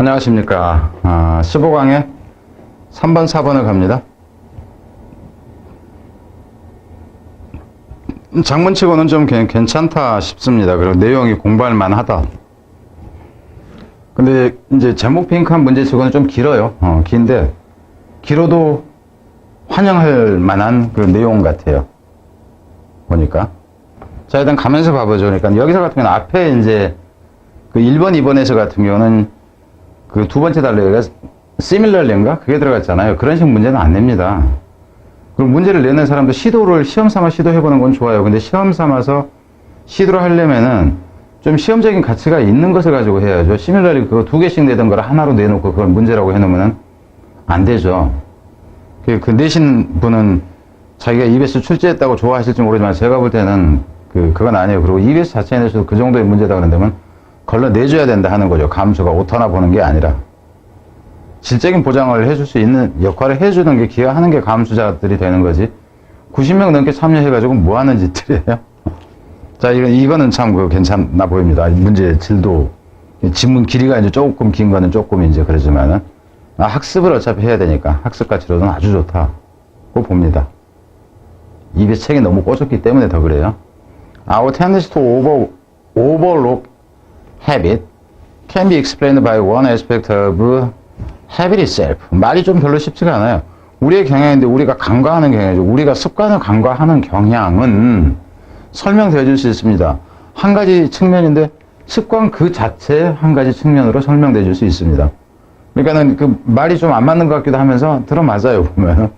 안녕하십니까. 15강에 3번, 4번을 갑니다. 장문치고는 좀 괜찮다 싶습니다. 그리고 내용이 공부할 만하다. 근데 이제 제목 핑크한 문제치고는 좀 길어요. 긴데 길어도 환영할 만한 그 내용 같아요. 보니까. 자, 일단 가면서 봐보죠. 그러니까 여기서 같은 경우는 앞에 이제 그 1번, 2번에서 같은 경우는 그 두 번째 단락에 similarly인가? 그게 들어갔잖아요. 그런 식 문제는 안 냅니다. 그럼 문제를 내는 사람도 시험 삼아 시도해보는 건 좋아요. 근데 시험 삼아서 시도를 하려면은 좀 시험적인 가치가 있는 것을 가지고 해야죠. similarly 그거 두 개씩 내던 걸 하나로 내놓고 그걸 문제라고 해놓으면 안 되죠. 그 내신 분은 자기가 EBS 출제했다고 좋아하실지 모르지만 제가 볼 때는 그건 아니에요. 그리고 EBS 자체에 대해서도 그 정도의 문제다 그런다면 걸러내줘야 된다 하는 거죠. 감수가 오타나 보는 게 아니라. 질적인 보장을 해줄 수 있는 역할을 해주는 게 기여하는 게 감수자들이 되는 거지. 90명 넘게 참여해가지고 뭐 하는 짓들이에요? 자, 이거는 참 괜찮나 보입니다. 문제 질도. 지문 길이가 이제 조금 긴 거는 조금 이제 그러지만은. 학습을 어차피 해야 되니까 학습 가치로는 아주 좋다고 봅니다. 입에 책이 너무 꽂혔기 때문에 더 그래요. Our tendency to overlook habit can be explained by one aspect of habit itself. 말이 좀 별로 쉽지가 않아요. 우리의 경향인데 우리가 간과하는 경향이죠. 우리가 습관을 간과하는 경향은 설명되어 줄 수 있습니다. 한 가지 측면인데 습관 그 자체 한 가지 측면으로 설명되어 줄 수 있습니다. 그러니까는 그 말이 좀 안 맞는 것 같기도 하면서 들어맞아요, 보면.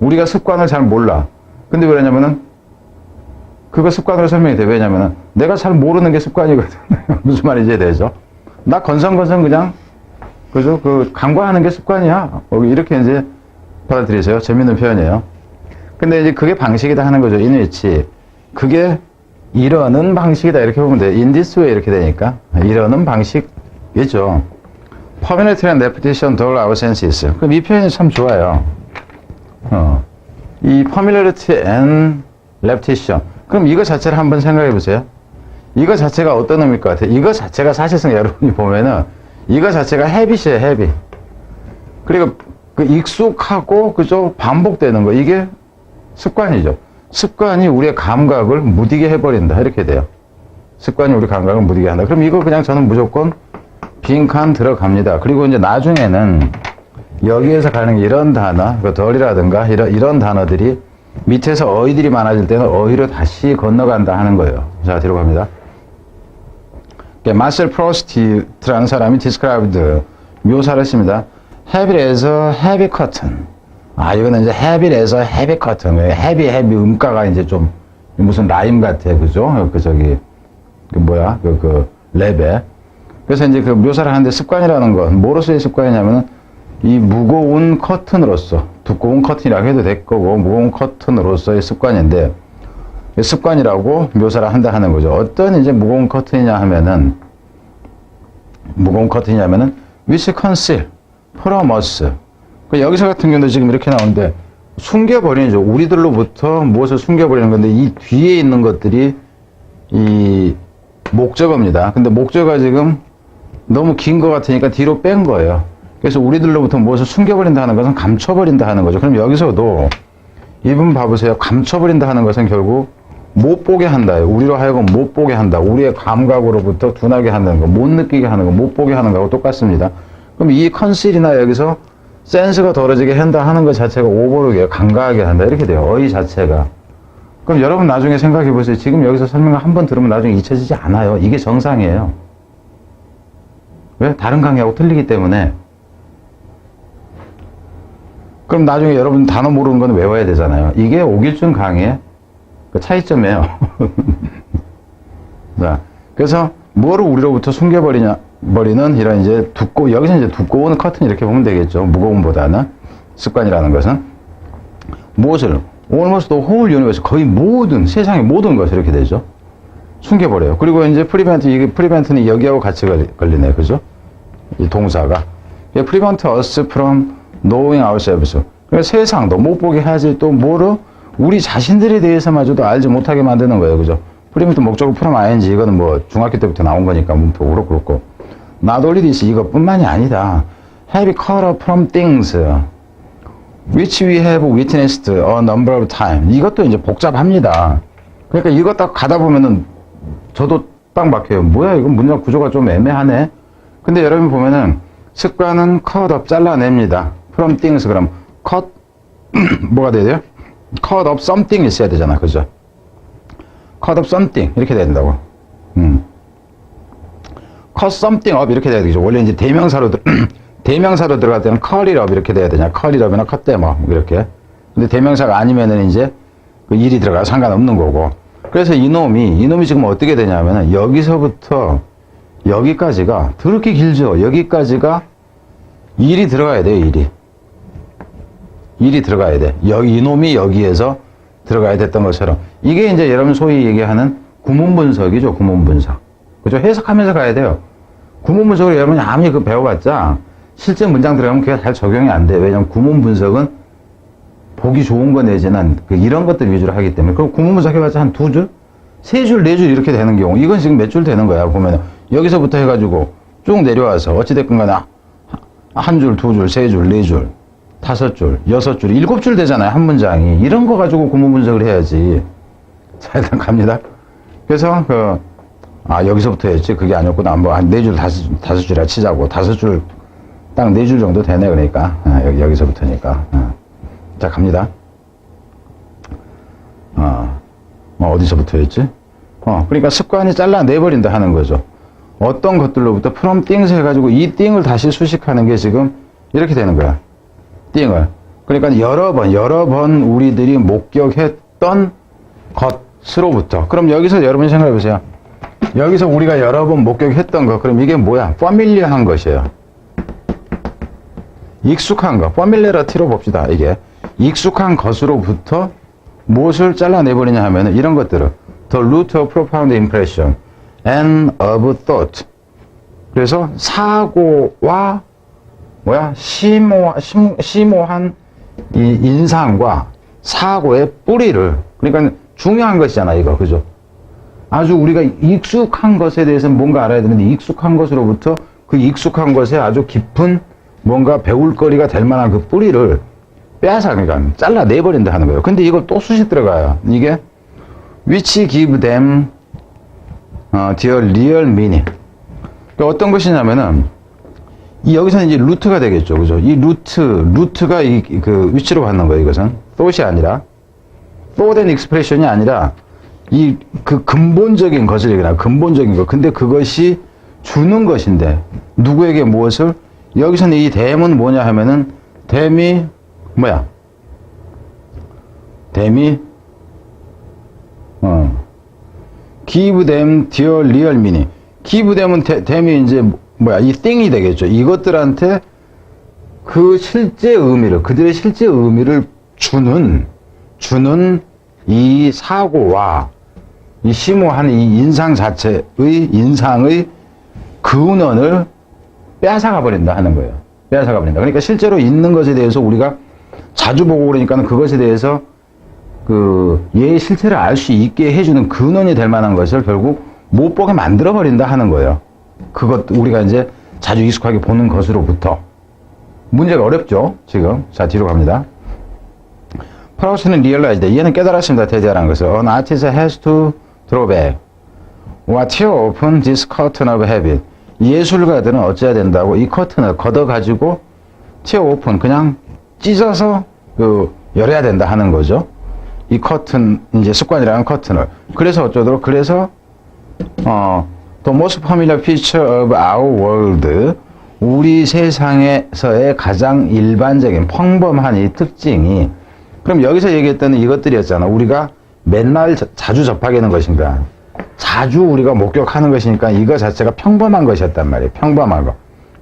우리가 습관을 잘 몰라. 근데 왜 그러냐면은 그거 습관으로 설명이 돼. 왜냐면은 내가 잘 모르는 게 습관이거든. 무슨 말인지 되죠? 나 건성건성 그냥 그죠? 간과하는 게 습관이야. 이렇게 이제 받아들이세요. 재밌는 표현이에요. 근데 이제 그게 방식이다 하는 거죠. 인위치. 그게 이러는 방식이다. 이렇게 보면 돼. In this way 이렇게 되니까. 이러는 방식이죠. Permanent and repetition dull our senses. 그럼 이 표현이 참 좋아요. 이 familiarity and repetition. 그럼 이거 자체를 한번 생각해 보세요. 이거 자체가 어떤 의미일 것 같아요? 이거 자체가 사실상 여러분이 보면은 이거 자체가 habit이에요, habit. 그리고 익숙하고 그죠? 반복되는 거. 이게 습관이죠. 습관이 우리의 감각을 무디게 해버린다. 이렇게 돼요. 습관이 우리 감각을 무디게 한다. 그럼 이거 그냥 저는 무조건 빈칸 들어갑니다. 그리고 이제 나중에는 여기에서 가는 이런 단어, 덜이라든가 이런 단어들이 밑에서 어휘들이 많아질 때는 어휘로 다시 건너간다 하는 거예요. 자, 뒤로 갑니다. 마셀 프로스트라는 사람이 described, 묘사를 했습니다. habit as a heavy curtain. 이거는 이제 habit as a heavy curtain. heavy, 음가가 이제 좀 무슨 라임 같아. 그죠? 랩에. 그래서 이제 그 묘사를 하는데 습관이라는 건 뭐로서의 습관이냐면은 이 무거운 커튼으로서, 두꺼운 커튼이라고 해도 될 거고, 무거운 커튼으로서의 습관인데, 습관이라고 묘사를 한다 하는 거죠. 어떤 이제 무거운 커튼이냐 하면은, which conceal from us. 여기서 같은 경우도 지금 이렇게 나오는데, 숨겨버리죠. 우리들로부터 무엇을 숨겨버리는 건데, 이 뒤에 있는 것들이 이 목적어입니다. 근데 목적어가 지금 너무 긴 것 같으니까 뒤로 뺀 거예요. 그래서 우리들로부터 무엇을 숨겨버린다 하는 것은 감춰버린다 하는 거죠. 그럼 여기서도 이 부분 봐보세요. 감춰버린다 하는 것은 결국 못 보게 한다. 우리로 하여금 못 보게 한다. 우리의 감각으로부터 둔하게 하는 거, 못 느끼게 하는 거, 못 보게 하는 거하고 똑같습니다. 그럼 이 컨실이나 여기서 센스가 덜어지게 한다 하는 것 자체가 오버룩이에요. 간과하게 한다. 이렇게 돼요. 어휘 자체가. 그럼 여러분 나중에 생각해 보세요. 지금 여기서 설명을 한번 들으면 나중에 잊혀지지 않아요. 이게 정상이에요. 왜? 다른 강의하고 틀리기 때문에. 그럼 나중에 여러분 단어 모르는 건 외워야 되잖아요. 이게 오길준 강의의 그 차이점이에요. 자, 그래서 뭐를 우리로부터 숨겨버리는 이런 이제 여기서 이제 두꺼운 커튼 이렇게 보면 되겠죠. 무거움보다는 습관이라는 것은 무엇을 almost the whole universe, 거의 모든 세상의 모든 것을 이렇게 되죠. 숨겨버려요. 그리고 이제 prevent는 여기하고 같이 걸리네요. 그죠? 이 동사가 prevent us from knowing ourselves. 그러니까 세상도 못 보게 하지 또 뭐로 우리 자신들에 대해서마저도 알지 못하게 만드는 거예요. 그죠? 프리미트 목적어 프롬 ing 이거는 뭐 중학교 때부터 나온 거니까 문법으로 그렇고 not only this, 이것뿐만이 아니다. have caught up from things which we have witnessed a number of times. 이것도 이제 복잡합니다. 그러니까 이거 딱 가다 보면은 저도 딱 막혀요. 뭐야, 이거 문장 구조가 좀 애매하네. 근데 여러분 보면은 습관은 cut up, 잘라냅니다. from things, 그럼 cut, 뭐가 돼야 돼요? cut up something 있어야 되잖아. 그죠? cut up something. 이렇게 돼야 된다고. cut something up. 이렇게 돼야 되죠. 원래 이제 대명사로 들어갈 때는 cut it up. 이렇게 돼야 되냐. cut it up이나 cut them up. 이렇게. 근데 대명사가 아니면은 이제 그 일이 들어가 상관없는 거고. 그래서 이놈이 지금 어떻게 되냐면은 여기서부터 여기까지가 더럽게 길죠. 여기까지가 일이 들어가야 돼요. 일이 들어가야 돼. 이놈이 여기에서 들어가야 됐던 것처럼. 이게 이제 여러분 소위 얘기하는 구문분석이죠. 구문분석. 그죠? 해석하면서 가야 돼요. 구문분석을 여러분이 아무리 그 배워봤자 실제 문장 들어가면 그게 잘 적용이 안 돼. 왜냐면 구문분석은 보기 좋은 거 내지는 이런 것들 위주로 하기 때문에. 그럼 구문분석 해봤자 한 2줄? 3줄, 4줄 이렇게 되는 경우. 이건 지금 몇 줄 되는 거야. 보면 여기서부터 해가지고 쭉 내려와서 어찌됐건 간에 한 줄, 2줄, 3줄, 4줄, 5줄, 6줄, 7줄 되잖아요. 한 문장이. 이런 거 가지고 구문분석을 해야지. 자, 일단 갑니다. 그래서 여기서부터 했지. 그게 아니었구나. 뭐 한 4줄, 5줄이라 치자고. 5줄, 딱 4줄 정도 되네. 그러니까. 여기서부터니까. 자, 갑니다. 어디서부터 했지? 그러니까 습관이 잘라내버린다 하는 거죠. 어떤 것들로부터 from things 해가지고 이 thing을 다시 수식하는 게 지금 이렇게 되는 거야. thing을. 그러니까 여러 번 우리들이 목격했던 것으로부터. 그럼 여기서 여러분이 생각해 보세요. 여기서 우리가 여러 번 목격했던 것, 그럼 이게 뭐야? familiar한 것이에요. 익숙한 것. familiarity로 봅시다. 이게. 익숙한 것으로부터 무엇을 잘라내버리냐 하면은 이런 것들을 the root of profound impression and of thought. 그래서 사고와 심오한 이 인상과 사고의 뿌리를, 그러니까 중요한 것이잖아 이거. 그죠? 아주 우리가 익숙한 것에 대해서는 뭔가 알아야 되는데 익숙한 것으로부터 그 익숙한 것에 아주 깊은 뭔가 배울 거리가 될 만한 그 뿌리를 빼앗아, 그러니까 잘라내버린다 하는 거예요. 근데 이걸 또 수식 들어가요. 이게 which give them their real meaning. 그러니까 어떤 것이냐면은 여기서는 이제 루트가 되겠죠. 그죠? 이 루트가 그 위치로 받는 거예요. 이것은 thought이 아니라 thought and expression이 아니라 그 근본적인 것을 얘기하나, 근본적인 것. 근데 그것이 주는 것인데 누구에게 무엇을? 여기서는 이 댐은 뭐냐 하면은 댐이 뭐야? 댐이 give them their real meaning. give them은 댐이 이제 뭐야? 이 thing이 되겠죠. 이것들한테 그 실제 의미를, 그들의 실제 의미를 주는 이 사고와 이 심오한 이 인상 자체의 인상의 근원을 빼앗아가 버린다 하는 거예요. 빼앗아가 버린다. 그러니까 실제로 있는 것에 대해서 우리가 자주 보고 그러니까는 그것에 대해서 얘의 실체를 알 수 있게 해주는 근원이 될 만한 것을 결국 못 보게 만들어 버린다 하는 거예요. 그것 우리가 이제 자주 익숙하게 보는 것으로부터. 문제가 어렵죠, 지금. 자, 뒤로 갑니다. 프라우스는 realized, 얘는 깨달았습니다. 대대라는 것을. An artist has to draw back or tear open this curtain of habit. 예술가들은 어찌해야 된다고 이 커튼을 걷어가지고 tear open, 그냥 찢어서 열어야 된다 하는 거죠. 이 커튼, 이제 습관이라는 커튼을. 그래서 어쩌도록, 그래서 the most familiar feature of our world, 우리 세상에서의 가장 일반적인 평범한 이 특징이, 그럼 여기서 얘기했던 이것들이었잖아. 우리가 맨날 자주 접하게 되는 것인가, 자주 우리가 목격하는 것이니까 이거 자체가 평범한 것이었단 말이에요. 평범한 거.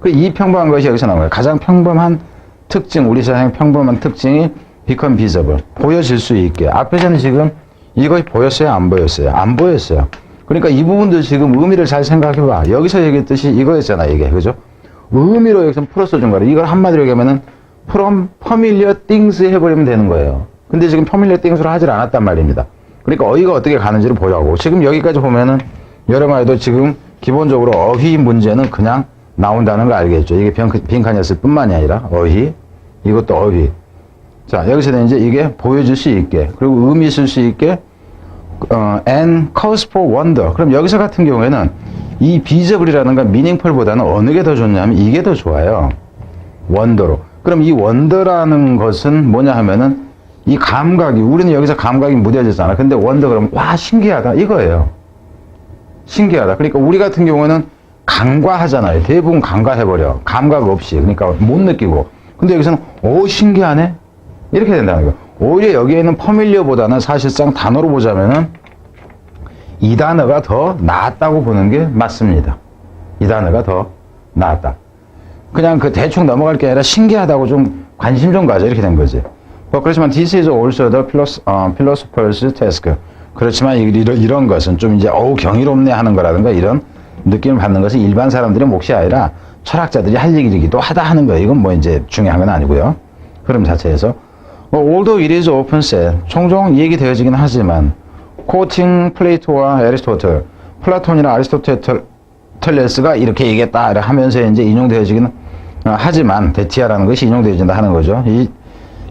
이 평범한 것이 여기서 나온 거예요. 가장 평범한 특징, 우리 세상의 평범한 특징이 become visible, 보여질 수 있게. 앞에서는 지금 이것이 보였어요? 안 보였어요? 안 보였어요. 그러니까 이 부분들 지금 의미를 잘 생각해봐. 여기서 얘기했듯이 이거였잖아, 이게. 그죠? 의미로 여기서 풀어서 준 거를. 이걸 한마디로 얘기하면은 from familiar things 해버리면 되는 거예요. 근데 지금 familiar things로 하질 않았단 말입니다. 그러니까 어휘가 어떻게 가는지를 보자고. 지금 여기까지 보면은 여러 말에도 지금 기본적으로 어휘 문제는 그냥 나온다는 걸 알겠죠. 이게 빈칸이었을 뿐만이 아니라 어휘, 이것도 어휘. 자, 여기서는 이제 이게 보여줄 수 있게, 그리고 의미 있을 수 있게, and cause for wonder. 그럼 여기서 같은 경우에는 이 비저블이라는가 meaningful보다는 어느 게 더 좋냐면 이게 더 좋아요. wonder로. 그럼 이 wonder라는 것은 뭐냐 하면은 이 감각이, 우리는 여기서 감각이 무뎌졌잖아. 근데 wonder 그러면 와, 신기하다. 이거예요. 신기하다. 그러니까 우리 같은 경우는 간과하잖아요. 대부분 간과해버려. 감각 없이. 그러니까 못 느끼고. 근데 여기서는 오, 신기하네? 이렇게 된다는 거예요. 오히려 여기에는 퍼밀리어보다는 사실상 단어로 보자면은 이 단어가 더 나았다고 보는 게 맞습니다. 이 단어가 더 나았다. 그냥 그 대충 넘어갈 게 아니라 신기하다고 좀 관심 좀 가져. 이렇게 된 거지. 그렇지만 this is also the philosopher's task. 그렇지만 이런 것은 좀 이제 어우 경이롭네 하는 거라든가 이런 느낌을 받는 것은 일반 사람들의 몫이 아니라 철학자들이 할 얘기이기도 하다 하는 거예요. 이건 뭐 이제 중요한 건 아니고요. 흐름 자체에서. Although it is often said, 종종 얘기되어지긴 하지만, quoting 플레이토와 애리스토텔, 플라톤이나 아리스토텔레스가 이렇게 얘기했다 하면서 이제 인용되어지긴 하지만, 데티아라는 것이 인용되어진다 하는 거죠. 이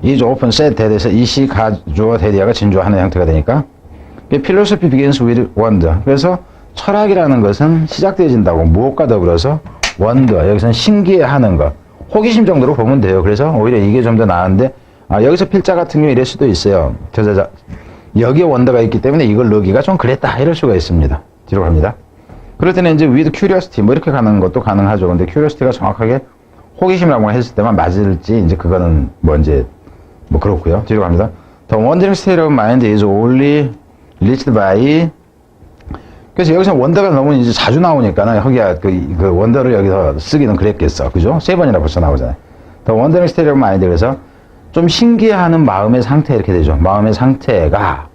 is often said 대에서 이시 가주어 데디아가 진주하는 형태가 되니까, philosophy begins with wonder. 그래서 철학이라는 것은 시작되어진다고 무엇과 더불어서 wonder, 여기서는 신기해하는 것, 호기심 정도로 보면 돼요. 그래서 오히려 이게 좀 더 나은데, 여기서 필자 같은 경우 이럴 수도 있어요. 저자자 여기에 원더가 있기 때문에 이걸 넣기가 좀 그랬다 이럴 수가 있습니다. 뒤로 갑니다. 그럴 때는 이제 with curiosity 뭐 이렇게 가는 것도 가능하죠. 근데 curiosity가 정확하게 호기심이라고 했을 때만 맞을지 이제 그거는 뭐 이제 뭐 그렇고요. 뒤로 갑니다. The wandering state of mind is only reached by. 그래서 여기서 원더가 너무 이제 자주 나오니까는 허기야 그 원더를 여기서 쓰기는 그랬겠어. 그죠? 3번이나 벌써 나오잖아요. The wandering state of mind. 그래서 좀 신기해하는 마음의 상태 이렇게 되죠. 마음의 상태가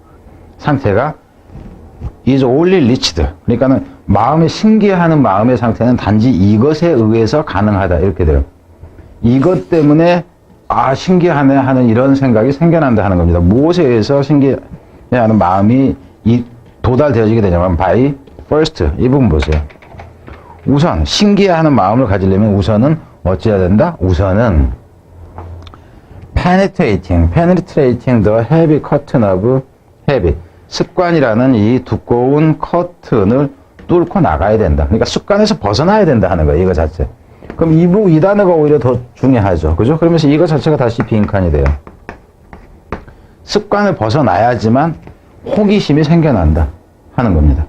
is only reached. 그러니까는 마음의 신기해하는 마음의 상태는 단지 이것에 의해서 가능하다 이렇게 돼요. 이것 때문에 신기하네 하는 이런 생각이 생겨난다 하는 겁니다. 무엇에 의해서 신기해하는 마음이 도달되어지게 되냐면 by first 이 부분 보세요. 우선 신기해하는 마음을 가지려면 우선은 어찌해야 된다? 우선은 penetrating the heavy curtain of habit. 습관이라는 이 두꺼운 커튼을 뚫고 나가야 된다. 그러니까 습관에서 벗어나야 된다 하는 거예요. 이거 자체. 그럼 이 단어가 오히려 더 중요하죠. 그죠? 그러면서 이거 자체가 다시 빈칸이 돼요. 습관을 벗어나야지만 호기심이 생겨난다 하는 겁니다.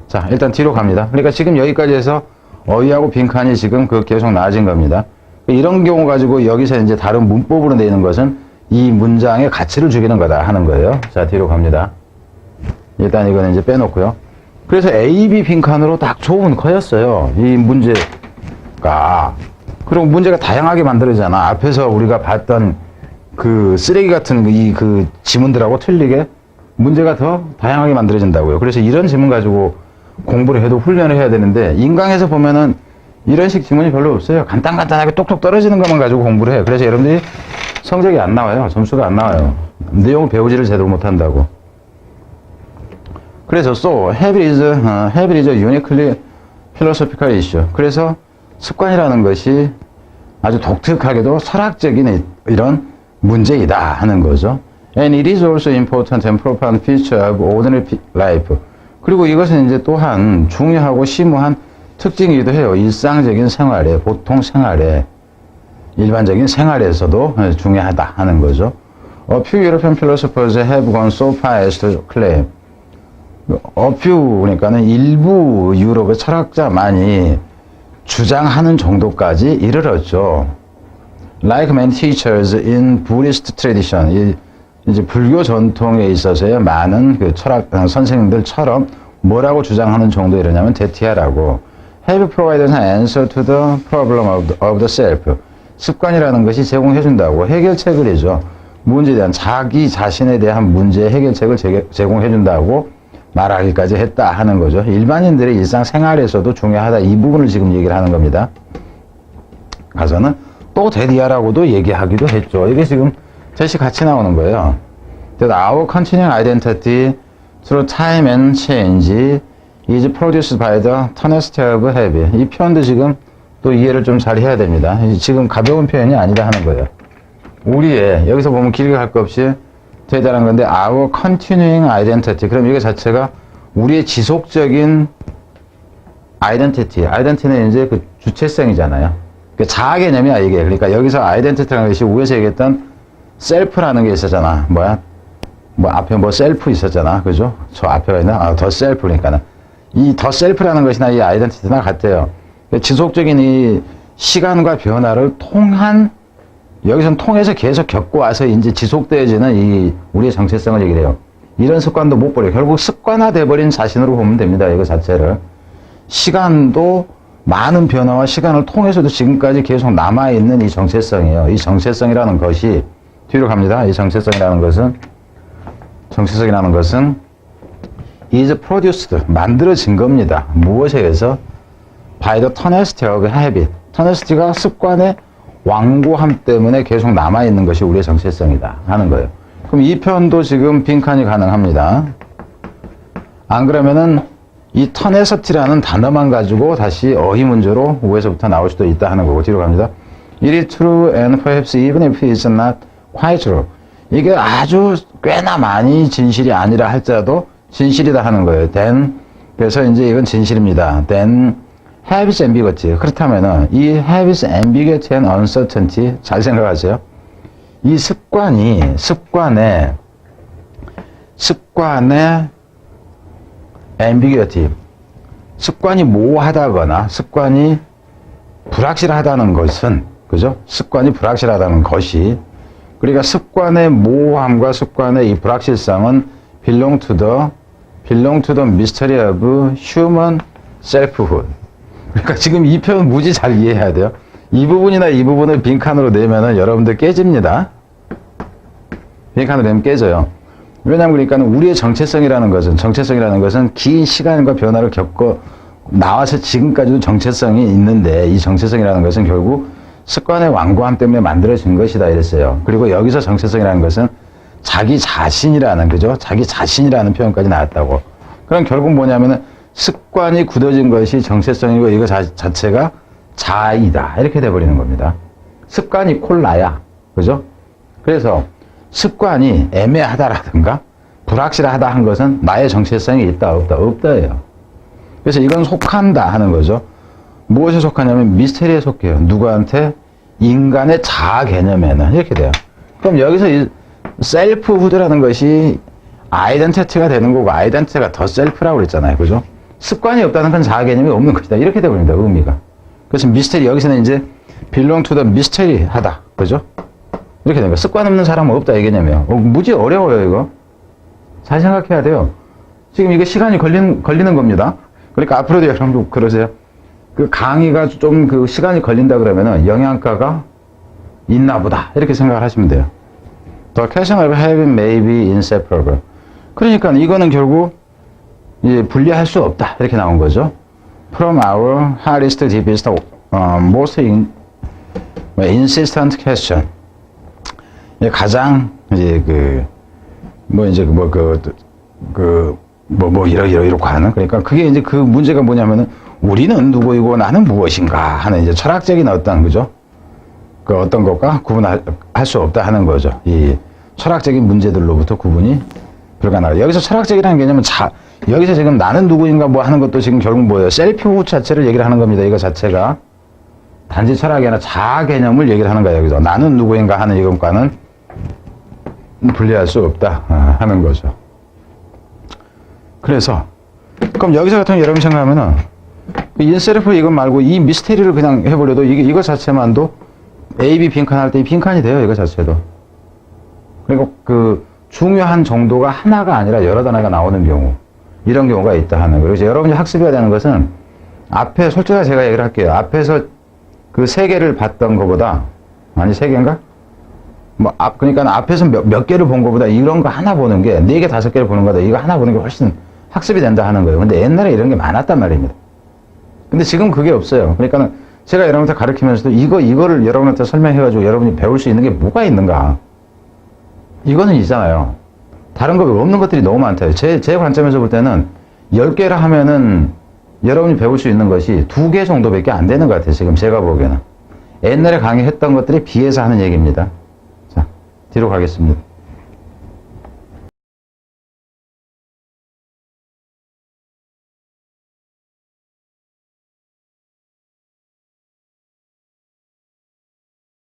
자, 일단 뒤로 갑니다. 그러니까 지금 여기까지 해서 어휘하고 빈칸이 지금 계속 나아진 겁니다. 이런 경우 가지고 여기서 이제 다른 문법으로 내는 것은 이 문장의 가치를 죽이는 거다 하는 거예요. 자, 뒤로 갑니다. 일단 이거는 이제 빼놓고요. 그래서 A, B 빈칸으로 딱 좋은 커였어요. 이 문제가. 그리고 문제가 다양하게 만들어지잖아. 앞에서 우리가 봤던 그 쓰레기 같은 그 지문들하고 틀리게 문제가 더 다양하게 만들어진다고요. 그래서 이런 지문 가지고 공부를 해도 훈련을 해야 되는데 인강에서 보면은 이런 식 지문이 별로 없어요. 간단하게 똑똑 떨어지는 것만 가지고 공부를 해요. 그래서 여러분들이 성적이 안 나와요. 점수가 안 나와요. 내용을 배우지를 제대로 못한다고. 그래서 habit is a uniquely philosophical issue. 그래서 습관이라는 것이 아주 독특하게도 철학적인 이런 문제이다 하는 거죠. And it is also important and profound feature of ordinary life. 그리고 이것은 이제 또한 중요하고 심오한 특징이기도 해요. 일상적인 생활에, 보통 생활에, 일반적인 생활에서도 중요하다 하는 거죠. A few European philosophers have gone so far as to claim. A few, 그러니까는 일부 유럽의 철학자만이 주장하는 정도까지 이르렀죠. Like many teachers in Buddhist tradition. 이제 불교 전통에 있어서의 많은 그 철학 선생님들처럼 뭐라고 주장하는 정도에 이르냐면 데티아라고. Have provided an answer to the problem of the self. 습관이라는 것이 제공해준다고. 해결책을이죠. 문제에 대한 자기 자신에 대한 문제의 해결책을 제공해준다고 말하기까지 했다 하는 거죠. 일반인들의 일상생활에서도 중요하다. 이 부분을 지금 얘기를 하는 겁니다. 가서는 또 데디아라고도 얘기하기도 했죠. 이게 지금 셋이 같이 나오는 거예요. That our continuing identity through time and change is produced by the tenacity of habit. 이 표현도 지금 또 이해를 좀 잘 해야 됩니다. 지금 가벼운 표현이 아니다 하는 거예요. 우리의, 여기서 보면 길게 갈 거 없이 대단한 건데, our continuing identity. 그럼 이거 자체가 우리의 지속적인 아이덴티티는 이제 그 주체성이잖아요. 그 자아 개념이야, 이게. 그러니까 여기서 아이덴티티라는 것이 위에서 얘기했던 셀프라는 게 있었잖아. 뭐야? 뭐 앞에 뭐 셀프 있었잖아. 그죠? 저 앞에가 있나? 더 셀프니까는. 이 더 셀프라는 것이나 이 아이덴티티나 같아요. 지속적인 이 시간과 변화를 통한, 여기선 통해서 계속 겪고 와서 이제 지속되어지는 이 우리의 정체성을 얘기를 해요. 이런 습관도 못 버려. 결국 습관화돼 버린 자신으로 보면 됩니다. 이거 자체를. 시간도 많은 변화와 시간을 통해서도 지금까지 계속 남아있는 이 정체성이에요. 이 정체성이라는 것이, 뒤로 갑니다. 이 정체성이라는 것은 is produced, 만들어진 겁니다. 무엇에 의해서? by the tenacity of habit. tenacity가 습관의 완고함 때문에 계속 남아있는 것이 우리의 정체성이다 하는 거예요. 그럼 이 표현도 지금 빈칸이 가능합니다. 안 그러면은 이 tenacity라는 단어만 가지고 다시 어휘 문제로 5에서부터 나올 수도 있다 하는 거고, 뒤로 갑니다. It is true and perhaps even if it is not quite true. 이게 아주 꽤나 많이 진실이 아니라 할지라도 진실이다 하는 거예요. Then, 그래서 이제 이건 진실입니다. Then habits ambiguity. 그렇다면은 이 habits ambiguity and uncertainty, 잘 생각하세요. 이 습관의 ambiguity, 습관이 모호하다거나 습관이 불확실하다는 것은, 그죠? 습관이 불확실하다는 것이, 그러니까 습관의 모호함과 습관의 이 불확실성은 belong to the mystery of human selfhood. 그러니까 지금 이 표현 무지 잘 이해해야 돼요. 이 부분이나 이 부분을 빈칸으로 내면은 여러분들 깨집니다. 빈칸으로 내면 깨져요. 왜냐하면 그러니까 우리의 정체성이라는 것은 긴 시간과 변화를 겪고 나와서 지금까지도 정체성이 있는데, 이 정체성이라는 것은 결국 습관의 완고함 때문에 만들어진 것이다 이랬어요. 그리고 여기서 정체성이라는 것은 자기 자신이라는, 그죠? 자기 자신이라는 표현까지 나왔다고. 그럼 결국 뭐냐면은 습관이 굳어진 것이 정체성이고 이거 자체가 자아이다. 이렇게 돼버리는 겁니다. 습관이 콜라야. 그죠? 그래서 습관이 애매하다라든가 불확실하다 한 것은 나의 정체성이 있다, 없다예요. 그래서 이건 속한다 하는 거죠. 무엇에 속하냐면 미스테리에 속해요. 누구한테? 인간의 자아 개념에는. 이렇게 돼요. 그럼 여기서 이 셀프후드라는 것이 아이덴티티가 되는 거고, 아이덴티티가 더 셀프라고 그랬잖아요. 그죠? 습관이 없다는 건 자아 개념이 없는 것이다. 이렇게 돼버립니다. 의미가. 그래서 미스테리, 여기서는 이제 belong to the mystery 하다. 그죠? 이렇게 됩니다. 습관 없는 사람은 없다. 이 개념이에요. 무지 어려워요, 이거. 잘 생각해야 돼요. 지금 이거 시간이 걸리는 겁니다. 그러니까 앞으로도 여러분 그러세요. 그 강의가 좀 그 시간이 걸린다 그러면은 영양가가 있나 보다. 이렇게 생각을 하시면 돼요. The question of having may be inseparable. 그러니까 이거는 결국 이제 분리할 수 없다. 이렇게 나온 거죠. From our hardest, deepest, most insistent question. 가장 이제 이러고 하는. 그러니까 그게 이제 그 문제가 뭐냐면은 우리는 누구이고 나는 무엇인가 하는 이제 철학적인 어떤, 그죠? 그 어떤 것과 구분할 수 없다 하는 거죠. 이 철학적인 문제들로부터 구분이 불가능하다. 여기서 철학적이라는 개념은 여기서 지금 나는 누구인가 뭐 하는 것도 지금 결국 뭐예요? 셀프 자체를 얘기를 하는 겁니다. 이거 자체가. 단지 철학이 아니라 자아 개념을 얘기를 하는 거예요. 여기서. 나는 누구인가 하는 이것과는 분리할 수 없다 하는 거죠. 그래서 그럼 여기서 같은 여러분 생각하면은 인셀프 이것 말고 이 미스테리를 그냥 해버려도 이거 자체만도 A, B 빈칸 할 때 빈칸이 돼요. 이거 자체도. 그리고 그 중요한 정도가 하나가 아니라 여러 단어가 나오는 경우, 이런 경우가 있다 하는 거예요. 그래서 여러분이 학습해야 되는 것은 앞에 솔직하게 제가 얘기를 할게요. 앞에서 그 세 개를 봤던 것보다, 아니 세 개인가? 그러니까 앞에서 몇 개를 본 것보다 이런 거 하나 보는 게, 4개, 5개를 보는 것보다 이거 하나 보는 게 훨씬 학습이 된다 하는 거예요. 근데 옛날에 이런 게 많았단 말입니다. 근데 지금 그게 없어요. 그러니까 제가 여러분한테 가르치면서도 이거를 여러분한테 설명해가지고 여러분이 배울 수 있는 게 뭐가 있는가? 이거는 있잖아요. 다른 거 없는 것들이 너무 많대요. 제 관점에서 볼 때는 10개를 하면은 여러분이 배울 수 있는 것이 2개 정도밖에 안 되는 것 같아요. 지금 제가 보기에는. 옛날에 강의했던 것들에 비해서 하는 얘기입니다. 자, 뒤로 가겠습니다.